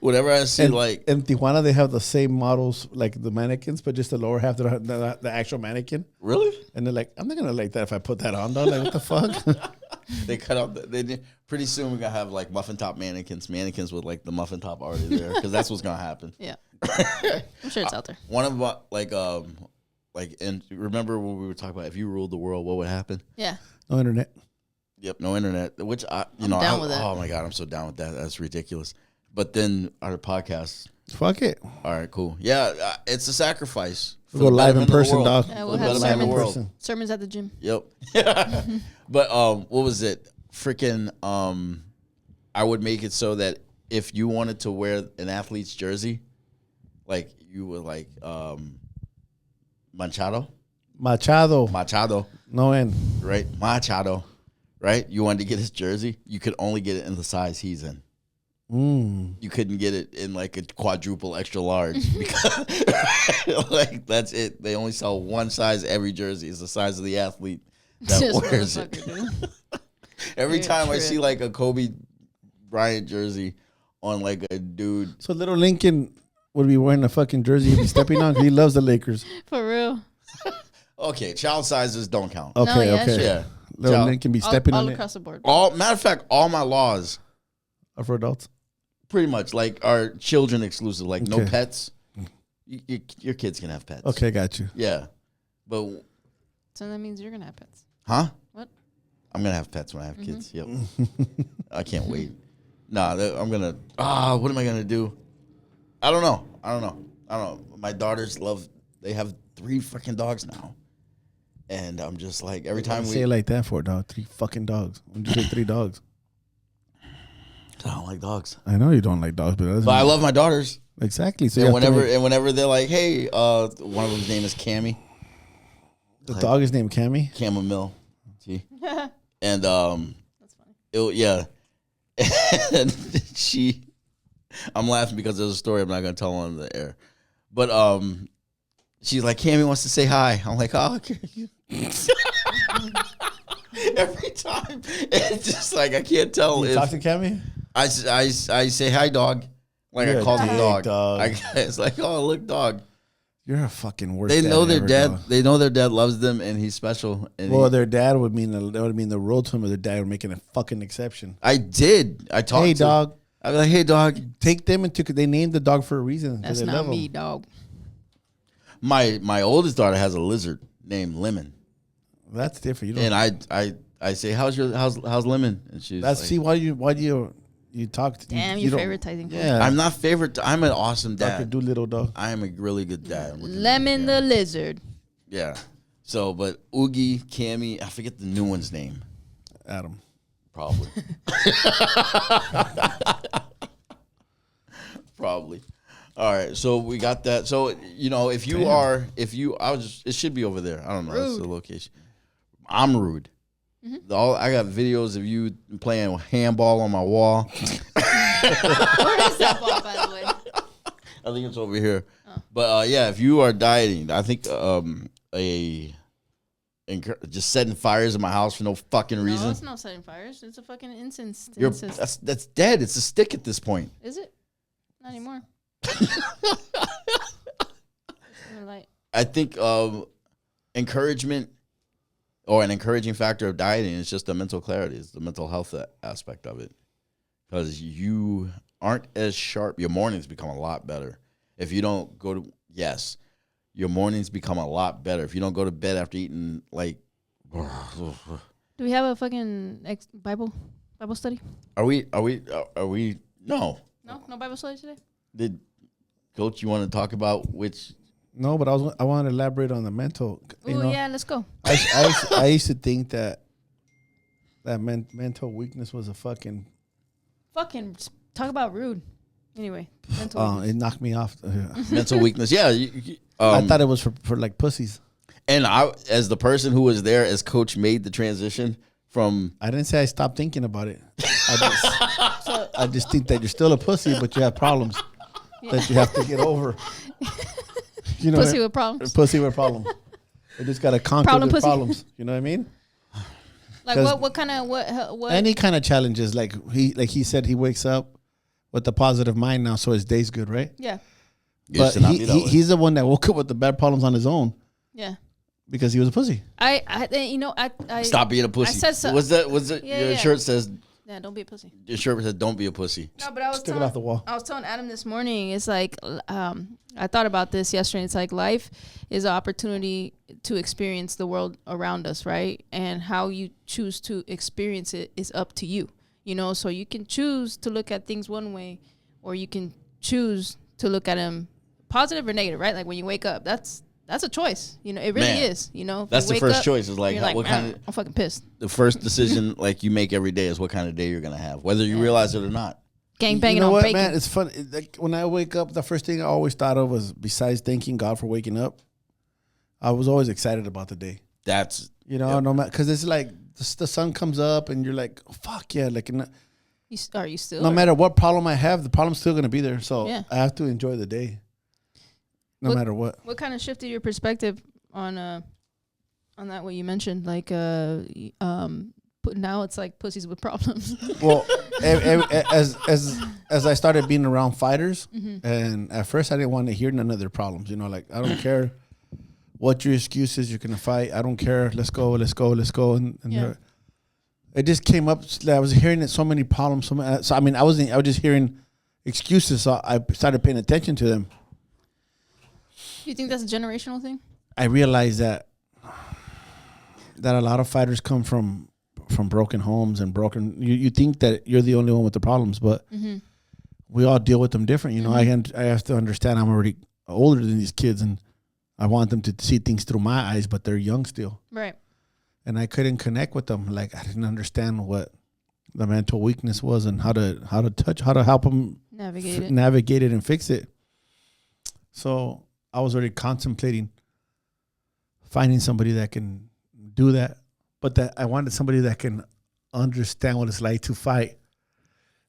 Whenever I see, in Tijuana, they have the same models, like the mannequins, but just the lower half, the actual mannequin. Really? And they're like, I'm not going to like that if I put that on, dog. Like, what the fuck? They cut out. Pretty soon we're gonna have like muffin top mannequins with like the muffin top already there because that's what's gonna happen. Yeah, I'm sure it's out there. One of and remember when we were talking about if you ruled the world, what would happen? Yeah. No internet. Yep, no internet. Which I'm down with that. Oh my god, I'm so down with that. That's ridiculous. But then our podcast. Fuck it. All right, cool. Yeah, it's a sacrifice. We'll go live in person, dog. Yeah, we'll have sermons at the gym. Yep. But what was it? Freaking I would make it so that if you wanted to wear an athlete's jersey, like you were like Machado, Machado. No end. Right? Machado. Right? You wanted to get his jersey. You could only get it in the size he's in. You couldn't get it in like a quadruple extra large because like that's it. They only sell one size every jersey. It's the size of the athlete that wears it. Every time I see like a Kobe Bryant jersey on like a dude. So little Lincoln would be wearing a fucking jersey he'd be stepping on because he loves the Lakers. For real. Okay, child sizes don't count. Okay, No, yeah, okay. sure. Yeah. Little Lincoln be stepping all on it. across the board. Matter of fact, all my laws Are for adults. pretty much like are children exclusive. Like no Okay. pets. Your kids can have pets. Okay, got you. Yeah, but So that means you're gonna have pets. huh? What? I'm gonna have pets when I have kids. Yep. I can't wait. Nah, I'm gonna. What am I gonna do? I don't know. My daughters they have 3 freaking dogs now, and I'm just like every time we say it like that for dog. 3 fucking dogs. When you say 3 dogs, I don't like dogs, I know you don't like dogs, but but I love my daughters. exactly. So And you have to whenever they're like, hey, one of them's name is Cammy. the dog is named Cammy. Chamomile. See? And That's funny. yeah. And I'm laughing because there's a story I'm not gonna tell on the air. But she's like, Cammy wants to say hi. I'm like, oh, okay. Every time. It's just like I can't tell You if talk to Cammy? I say hi dog. Like You're I call a him dick, dog. It's like, oh look, dog. You're a fucking worst. They know their ever, dad. dog. They know their dad loves them, and he's special. And Well, their dad would mean the road to him, or their dad would making a fucking exception. I did. I talked. Hey, to dog. I'd be like, hey, dog. Take them into. They named the dog for a reason. That's they not love me, him. dog. My oldest daughter has a lizard named Lemon, That's different. You don't. and I say, how's Lemon? And she's That's like, see why you talk. To, Damn, you you're don't- favoritising. Yeah, I'm not favorite. I'm an awesome Dr. dad. Doolittle dog. I am a really good dad. Lemon the lizard. Yeah. So, but Oogie, Cammy, I forget the new one's name. Adam. Probably. Probably. All right. So we got that. So it should be over there. I don't know. That's the Rude. location. I'm rude. I got videos of you playing handball on my wall. Where is that ball, by the way? I think it's over here. But yeah, if you are dieting, I think just setting fires in my house for no fucking reason. No, it's not setting fires. It's a fucking incense. That's dead. It's a stick at this point. Is it? Not anymore. Like, I think encouragement or an encouraging factor of dieting is just the mental clarity. It's the mental health aspect of it. Because you aren't as sharp. Your mornings become a lot better. If you don't go to, your mornings become a lot better. If you don't go to bed after eating, like. do we have a fucking Bible study? Are we, no. No Bible study today? Did, Coach, you want to talk about which? No, but I want to elaborate on the mental. Oh yeah, let's go. I used to think that mental weakness was a fucking. Fucking talk about rude. Anyway, mental It knocked me off. Mental weakness. Yeah. I thought it was for like pussies. And I, as the person who was there as Coach made the transition from. I didn't say I stopped thinking about it. I just think that you're still a pussy, but you have problems that you have to get over. You know, pussy with problems. Pussy with problems. They just got to conquer Problem the pussy. problems. You know what I mean? Like 'Cause what kind of what? Any kind of challenges, like he said, he wakes up with a positive mind now, so his day's good, right? Yeah, But he's the one that woke up with the bad problems on his own yeah. because he was a pussy. I Stop being a pussy. I said so. Was it? Yeah, Your yeah. shirt says. Yeah, don't be a pussy. Your shirt says, "Don't be a pussy." No, but I was Stick it off the wall. I was telling Adam this morning. It's like I thought about this yesterday. It's like life is an opportunity to experience the world around us, right? And how you choose to experience it is up to you. You know, so you can choose to look at things one way, or you can choose to look at them positive or negative, right? Like when you wake up, that's a choice. You know, it really is. You know, if That's you the wake first up, choice. Is like, you're what kind of I'm fucking pissed. the first decision like you make every day is what kind of day you're gonna have, whether you realize it or not. Gang banging You know on what, bacon. man? It's fun. Like when I wake up, the first thing I always thought of was, besides thanking God for waking up, I was always excited about the day. That's no matter, because it's like the sun comes up and you're like, oh, fuck yeah, like. Are you still? No matter what problem I have, the problem's still gonna be there. So Yeah. I have to enjoy the day, no matter what. What kind of shifted your perspective on that? What you mentioned, like now it's like pussies with problems. Well, as I started being around fighters, and at first I didn't want to hear none of their problems. Like I don't care what your excuse is. You're gonna fight. I don't care. Let's go. And it just came up. I was hearing it so many problems. So I mean, I was just hearing excuses. So I started paying attention to them. You think that's a generational thing? I realized that a lot of fighters come from broken homes and broken. You think that you're the only one with the problems, but we all deal with them different. I have to understand I'm already older than these kids, and I want them to see things through my eyes, but they're young still. Right. And I couldn't connect with them. Like I didn't understand what the mental weakness was and how to help them navigate it and fix it. So I was already contemplating finding somebody that can do that, but that I wanted somebody that can understand what it's like to fight,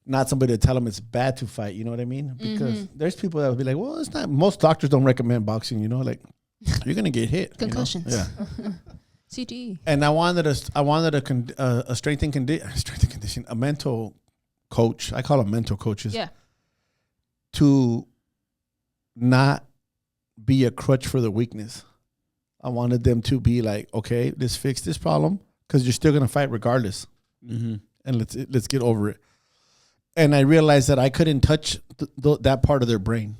not somebody to tell them it's bad to fight. You know what I mean? Because there's people that would be like, well, it's not. Most doctors don't recommend boxing. Like you're gonna get hit. Concussions. Yeah. CTE. And I wanted a strength and condition, a mental coach. I call them mental coaches. Yeah. To not be a crutch for the weakness. I wanted them to be like, okay, let's fix this problem because you're still gonna fight regardless, and let's get over it. And I realized that I couldn't touch that part of their brain.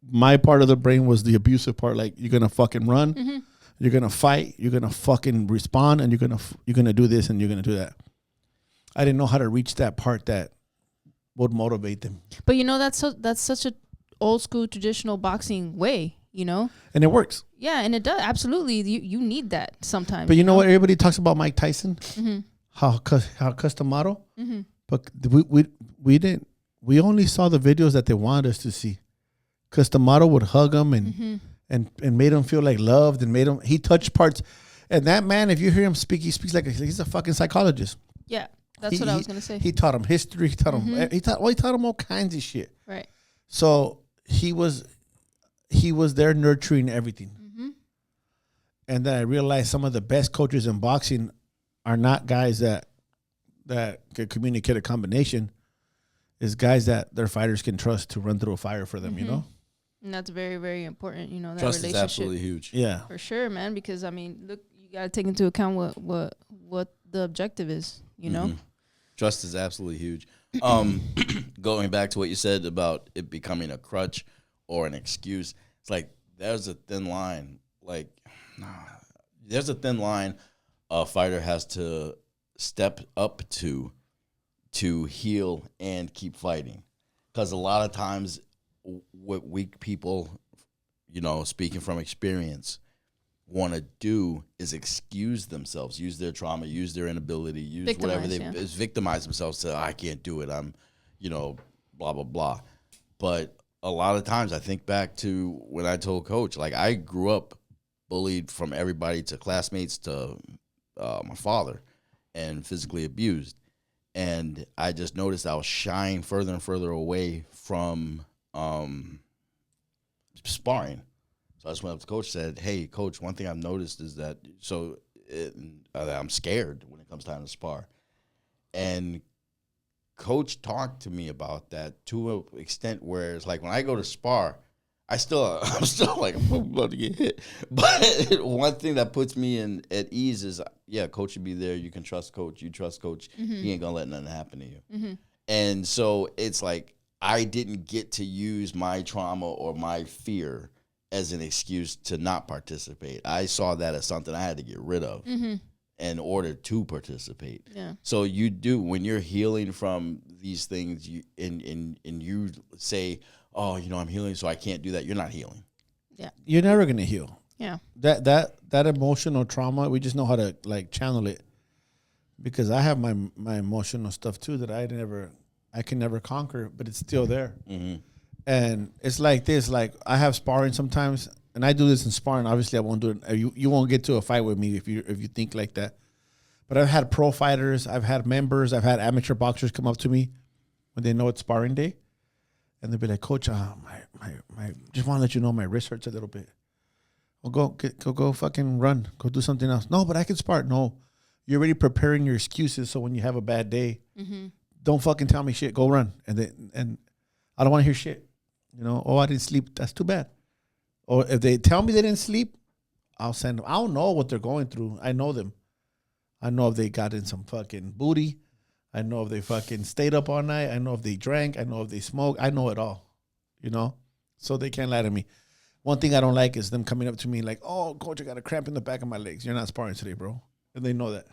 My part of the brain was the abusive part. Like you're gonna fucking run. You're gonna fight. You're gonna fucking respond, and you're gonna do this and you're gonna do that. I didn't know how to reach that part that would motivate them. But that's such a old school traditional boxing way, And it works. Yeah, and it does absolutely. You need that sometimes. But you know what? Everybody talks about Mike Tyson, how Customato, but we didn't. We only saw the videos that they wanted us to see. Customato would hug him and made him feel like loved and he touched parts. And that man, if you hear him speak, he speaks like he's a fucking psychologist. Yeah, that's what I was gonna say. He taught him history. He taught him. He taught him all kinds of shit. Right. So he was there nurturing everything. And then I realized some of the best coaches in boxing are not guys that can communicate a combination. Is guys that their fighters can trust to run through a fire for them. And that's very, very important, that trust relationship. is absolutely huge. Yeah. For sure, man, because, look, you got to take into account what the objective is, Trust is absolutely huge. Going back to what you said about it becoming a crutch or an excuse, it's like there's a thin line. There's a thin line a fighter has to step up to heal and keep fighting. Because a lot of times what weak people, speaking from experience, want to do is excuse themselves, use their trauma, use their inability, use whatever is victimize themselves to, I can't do it, I'm, blah, blah, blah. But a lot of times I think back to when I told Coach, like I grew up bullied from everybody to classmates to my father and physically abused. And I just noticed I was shying further and further away from sparring. So I just went up to Coach and said, hey, Coach, one thing I've noticed is that I'm scared when it comes time to spar. And Coach talked to me about that to an extent where it's like when I go to spar, I'm still like, I'm about to get hit. But one thing that puts me at ease is, yeah, Coach will be there. You can trust Coach. You trust Coach. He ain't going to let nothing happen to you. And so it's like I didn't get to use my trauma or my fear as an excuse to not participate. I saw that as something I had to get rid of in order to participate. Yeah. So you do, when you're healing from these things, you say, oh, I'm healing, so I can't do that. You're not healing. Yeah. You're never going to heal. Yeah. That emotional trauma, we just know how to channel it. Because I have my emotional stuff too that I can never conquer, but it's still there. And it's like this, like I have sparring sometimes and I do this in sparring. Obviously, I won't do it. You won't get to a fight with me if you think like that. But I've had pro fighters, I've had members, I've had amateur boxers come up to me when they know it's sparring day, and they'll be like, "Coach, my just want to let you know my wrist hurts a little bit. Well, go fucking run. Go do something else. No, but I can spar. No, you're already preparing your excuses. So when you have a bad day, don't fucking tell me shit. Go run. And I don't want to hear shit. You know, oh, I didn't sleep. That's too bad. Or if they tell me they didn't sleep, I'll send them. I don't know what they're going through. I know them. I know if they got in some fucking booty. I know if they fucking stayed up all night. I know if they drank. I know if they smoked. I know it all, you know? So they can't lie to me. One thing I don't like is them coming up to me like, oh, Coach, I got a cramp in the back of my legs. You're not sparring today, bro. And they know that.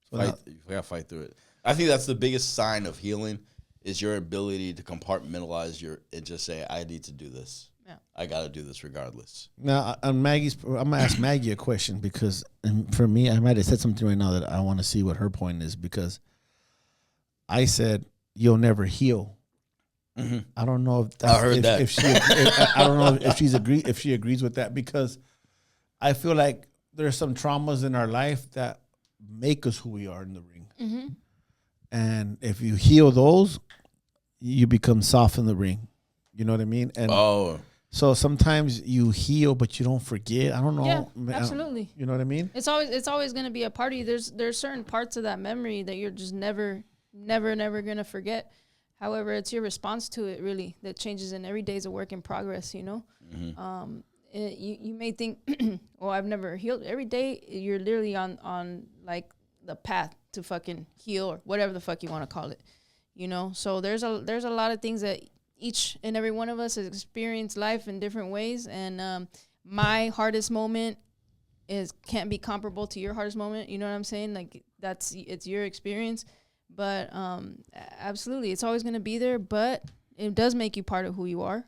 So you got to fight through it. I think that's the biggest sign of healing is your ability to compartmentalize and just say, I need to do this. Yeah. I got to do this regardless. Now, I'm going to ask Maggie a question because for me, I might have said something right now that I want to see what her point is because I said, you'll never heal. Mm-hmm. I don't know if that's, I heard that. I don't know if she agrees with that because I feel like there's some traumas in our life that make us who we are in the ring. Mm-hmm. And if you heal those, you become soft in the ring. You know what I mean? And so sometimes you heal, but you don't forget. I don't know. Yeah, absolutely. You know what I mean? It's always going to be a part of you. There's certain parts of that memory that you're just never going to forget. However, it's your response to it really that changes, and every day is a work in progress, you know? Mm-hmm. You may think, well, I've never healed. Every day you're literally on like the path to fucking heal or whatever the fuck you want to call it, you know? So there's a lot of things that each and every one of us has experienced life in different ways, and my hardest moment can't be comparable to your hardest moment, you know what I'm saying? Like it's your experience. But absolutely, it's always going to be there, but it does make you part of who you are.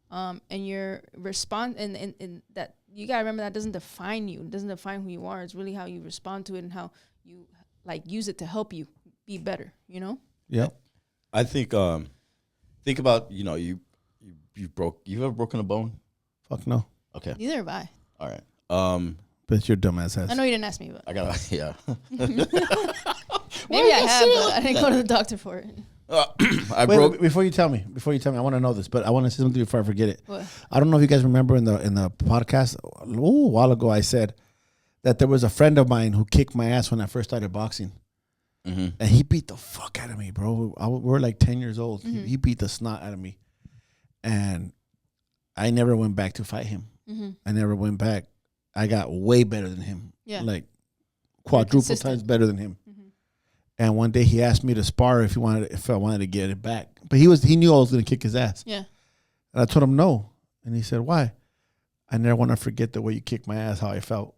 And your response, and that you got to remember that doesn't define you. It doesn't define who you are. It's really how you respond to it and how you like use it to help you be better, you know? Yeah. I think about, you know, you've ever broken a bone? Fuck no. Okay. Neither have I. All right. But your dumbass has. I know you didn't ask me, but I got yeah. Maybe I have, but I didn't go to the doctor for it. Wait, before you tell me, I want to know this, but I want to say something before I forget it. What? I don't know if you guys remember in the podcast a while ago, I said that there was a friend of mine who kicked my ass when I first started boxing, and he beat the fuck out of me, bro. We were like 10 years old. Mm-hmm. He beat the snot out of me, and I never went back to fight him. Mm-hmm. I never went back. I got way better than him, like quadruple times better than him. And one day he asked me to spar if I wanted to get it back. But he knew I was going to kick his ass. Yeah. And I told him no. And he said, why? I never want to forget the way you kicked my ass, how I felt.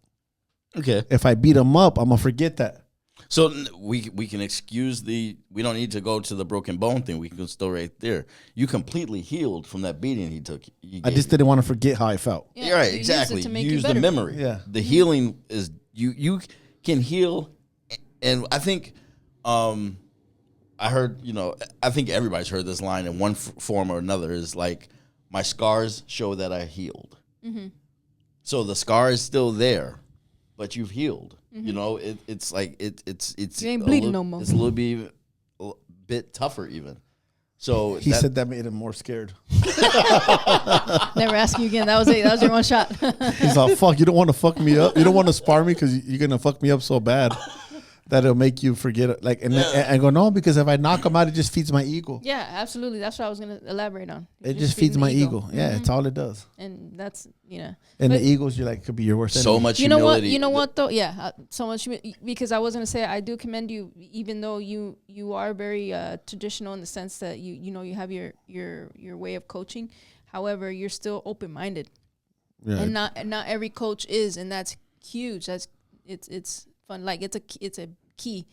Okay. If I beat him up, I'm going to forget that. So we can excuse we don't need to go to the broken bone thing. We can still right there. You completely healed from that beating he took. I just didn't want to forget how I felt. Yeah, right, exactly. Use the memory. Yeah. The healing is, you can heal. And I think... I heard, you know, I think everybody's heard this line in one form or another is like, my scars show that I healed. Mm-hmm. So the scar is still there, but you've healed. Mm-hmm. You know, it's like, it's you ain't bleeding no more. It's a bit tougher even. So he said that made him more scared. Never ask you again. That was your one shot. He's like, fuck, you don't want to fuck me up? You don't want to spar me because you're going to fuck me up so bad that it'll make you forget it. Like, and I go, no, because if I knock him out, it just feeds my ego. Yeah, absolutely. That's what I was going to elaborate on. It just feeds my ego. Yeah, it's all it does. And that's, you know. And the egos, you're like, could be your worst enemy. So much humility. You know what, though? Yeah, so much because I was going to say, I do commend you, even though you are very traditional in the sense that you know, you have your way of coaching. However, you're still open-minded. Yeah. And not every coach is, and that's huge. It's fun. Like it's a key,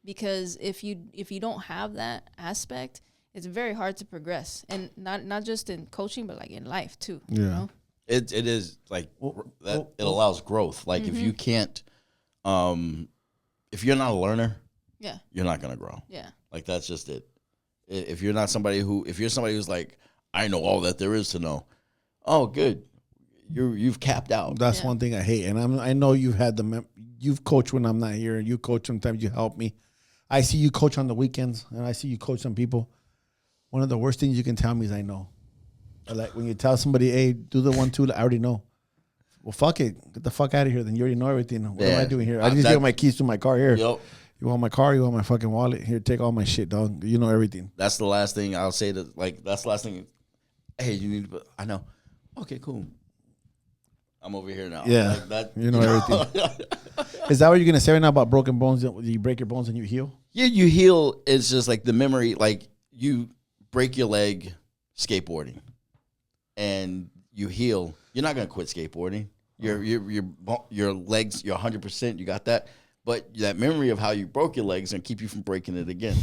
because if you don't have that aspect, it's very hard to progress, and not just in coaching, but like in life too. Yeah, you know? It is like that. It allows growth. Like if you can't, if you're not a learner, you're not gonna grow. Yeah, like that's just it. If you're somebody who's like, I know all that there is to know. Oh, good. you've capped out. That's one thing I hate, and I know you've had you've coached when I'm not here, and you coach sometimes. You help me. I see you coach on the weekends, and I see you coach some people. One of the worst things you can tell me is I know. Like when you tell somebody, "Hey, do the 1-2," I already know. Well, fuck it, get the fuck out of here. Then you already know everything. What am I doing here? I just got my keys to my car here. Yep. You want my car? You want my fucking wallet? Here, take all my shit, dog. You know everything. That's the last thing I'll say. That's the last thing. Hey, you need to. I know. Okay, cool. I'm over here now. Yeah, like that, you know everything. Is that what you're gonna say right now about broken bones? You break your bones and you heal? Yeah, you heal. It's just like the memory. Like you break your leg skateboarding, and you heal. You're not gonna quit skateboarding. Your legs. You're 100%. You got that. But that memory of how you broke your legs and keep you from breaking it again.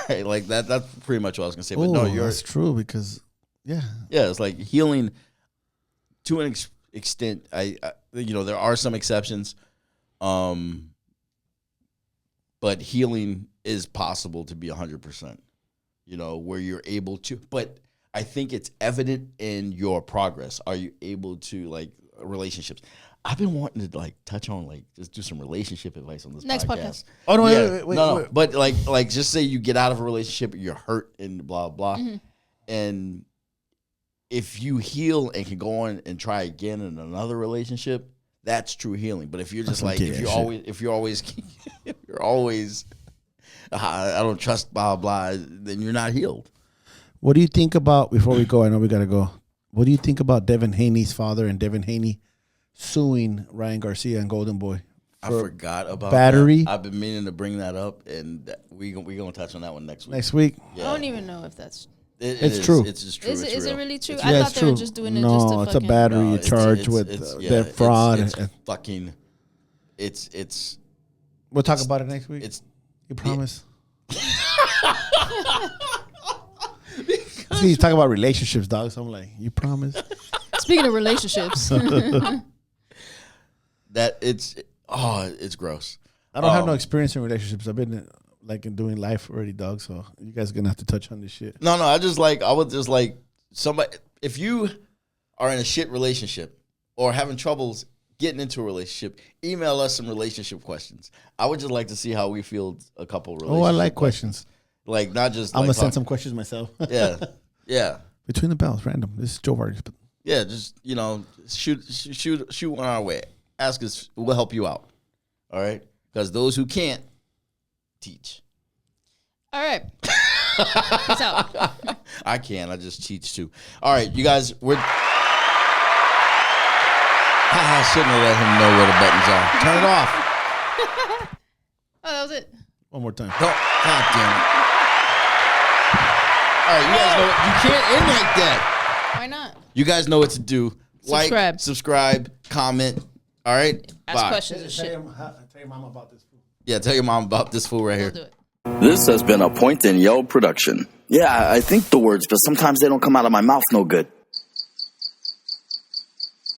Right? Like that. That's pretty much what I was gonna say. But no, that's true because yeah, it's like healing to an extent. I there are some exceptions, but healing is possible to be 100%. Where you're able to. But I think it's evident in your progress. Are you able to relationships? I've been wanting to touch on just do some relationship advice on this next podcast. Oh no, yeah, wait. But like just say you get out of a relationship, you're hurt and blah blah, and if you heal and can go on and try again in another relationship, that's true healing. But if you're just if you're always I don't trust blah blah, then you're not healed. What do you think about, before we go, I know we gotta go, what do you think about Devin Haney's father and Devin Haney suing Ryan Garcia and Golden Boy? I forgot about battery. That. I've been meaning to bring that up, and we gonna touch on that one next week. Yeah. I don't even know if that's. It's true. It's just true. Is it really true? I thought they were just doing it. No, just to it's a battery. You charged with that fraud. It's. We'll talk about it next week. You promise. See, he's talking about relationships, dog. So I'm like, you promise. Speaking of relationships, it's gross. I don't have no experience in relationships. I've been in doing life already, dog. So you guys are gonna have to touch on this shit. No. I would just somebody. If you are in a shit relationship or having troubles getting into a relationship, email us some relationship questions. I would just like to see how we field a couple relationship. I like questions. Not just. I'm gonna send some questions myself. Yeah. Between the Bellz, random. This is Joe Vargas. Yeah, just shoot one our way. Ask us, we'll help you out. All right, because those who can't teach. All right. Peace out. I can't. I just teach too. All right, you guys. I shouldn't have let him know where the buttons are. Turn it off. Oh, that was it. One more time. God damn it. All right, you guys know you can't end like that. Why not? You guys know what to do. Subscribe, comment. All right? Ask questions and shit. Tell your mom about this fool. Yeah, tell your mom about this fool right here. We'll do it. This has been a Point and Yell production. Yeah, I think the words, but sometimes they don't come out of my mouth no good.